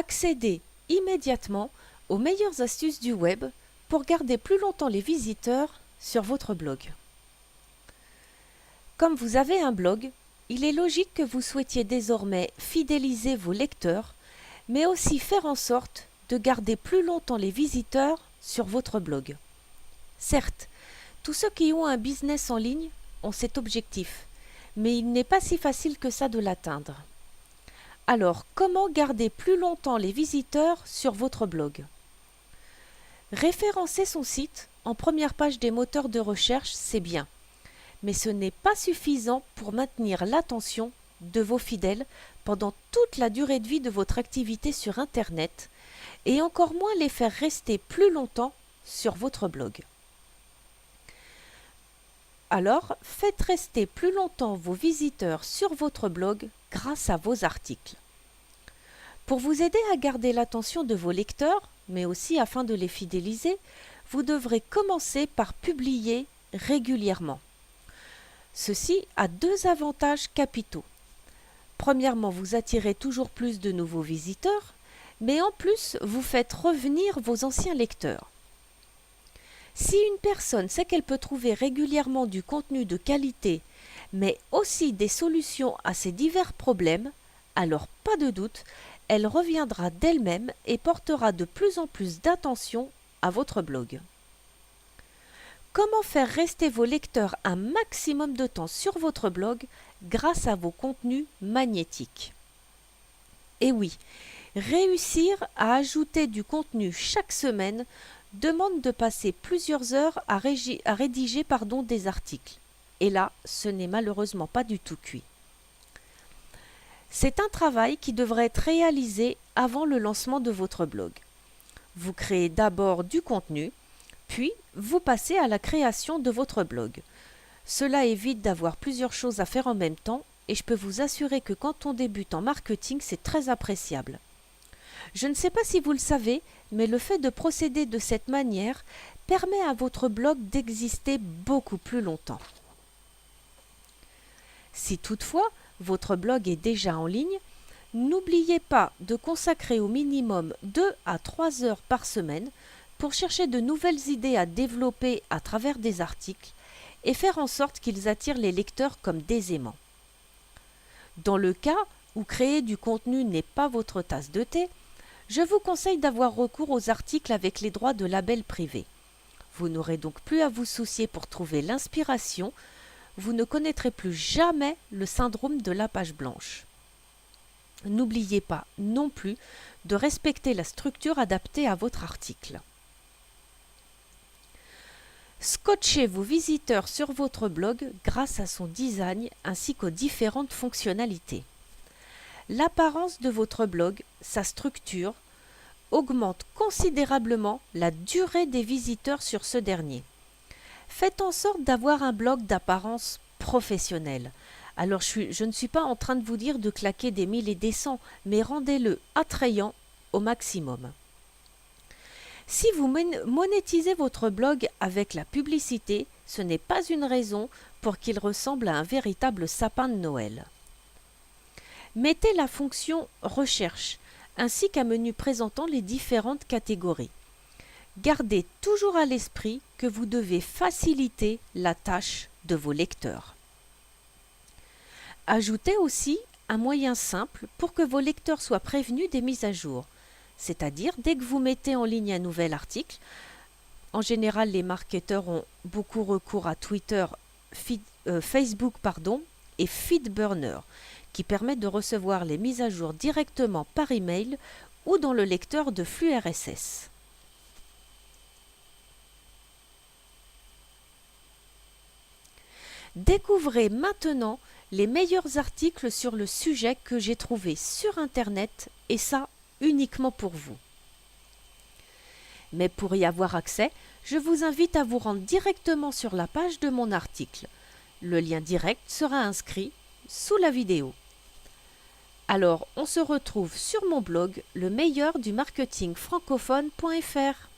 Accédez immédiatement aux meilleures astuces du web pour garder plus longtemps les visiteurs sur votre blog. Comme vous avez un blog, il est logique que vous souhaitiez désormais fidéliser vos lecteurs, mais aussi faire en sorte de garder plus longtemps les visiteurs sur votre blog. Certes, tous ceux qui ont un business en ligne ont cet objectif, mais il n'est pas si facile que ça de l'atteindre. Alors, comment garder plus longtemps les visiteurs sur votre blog? Référencer son site en première page des moteurs de recherche, c'est bien, mais ce n'est pas suffisant pour maintenir l'attention de vos fidèles pendant toute la durée de vie de votre activité sur Internet et encore moins les faire rester plus longtemps sur votre blog. Alors, faites rester plus longtemps vos visiteurs sur votre blog grâce à vos articles. Pour vous aider à garder l'attention de vos lecteurs, mais aussi afin de les fidéliser, vous devrez commencer par publier régulièrement. Ceci a deux avantages capitaux. Premièrement, vous attirez toujours plus de nouveaux visiteurs, mais en plus, vous faites revenir vos anciens lecteurs. Si une personne sait qu'elle peut trouver régulièrement du contenu de qualité, mais aussi des solutions à ses divers problèmes, alors pas de doute, elle reviendra d'elle-même et portera de plus en plus d'attention à votre blog. Comment faire rester vos lecteurs un maximum de temps sur votre blog grâce à vos contenus magnétiques? Et oui, réussir à ajouter du contenu chaque semaine demande de passer plusieurs heures à rédiger des articles. Et là, ce n'est malheureusement pas du tout cuit. C'est un travail qui devrait être réalisé avant le lancement de votre blog. Vous créez d'abord du contenu, puis vous passez à la création de votre blog. Cela évite d'avoir plusieurs choses à faire en même temps et je peux vous assurer que quand on débute en marketing, c'est très appréciable. Je ne sais pas si vous le savez, mais le fait de procéder de cette manière permet à votre blog d'exister beaucoup plus longtemps. Si toutefois votre blog est déjà en ligne, n'oubliez pas de consacrer au minimum 2 à 3 heures par semaine pour chercher de nouvelles idées à développer à travers des articles et faire en sorte qu'ils attirent les lecteurs comme des aimants. Dans le cas où créer du contenu n'est pas votre tasse de thé, je vous conseille d'avoir recours aux articles avec les droits de label privé. Vous n'aurez donc plus à vous soucier pour trouver l'inspiration, vous ne connaîtrez plus jamais le syndrome de la page blanche. N'oubliez pas non plus de respecter la structure adaptée à votre article. Scotchez vos visiteurs sur votre blog grâce à son design ainsi qu'aux différentes fonctionnalités. L'apparence de votre blog, sa structure, augmente considérablement la durée des visiteurs sur ce dernier. Faites en sorte d'avoir un blog d'apparence professionnelle. Alors je ne suis pas en train de vous dire de claquer des 1000 et des 100, mais rendez-le attrayant au maximum. Si vous monétisez votre blog avec la publicité, ce n'est pas une raison pour qu'il ressemble à un véritable sapin de Noël. Mettez la fonction « Recherche » ainsi qu'un menu présentant les différentes catégories. Gardez toujours à l'esprit que vous devez faciliter la tâche de vos lecteurs. Ajoutez aussi un moyen simple pour que vos lecteurs soient prévenus des mises à jour, c'est-à-dire dès que vous mettez en ligne un nouvel article. En général, les marketeurs ont beaucoup recours à Twitter, Facebook et Feedburner, qui permettent de recevoir les mises à jour directement par email ou dans le lecteur de flux RSS. Découvrez maintenant les meilleurs articles sur le sujet que j'ai trouvés sur Internet et ça uniquement pour vous. Mais pour y avoir accès, je vous invite à vous rendre directement sur la page de mon article. Le lien direct sera inscrit sous la vidéo. Alors, on se retrouve sur mon blog, le meilleur du marketing francophone.fr.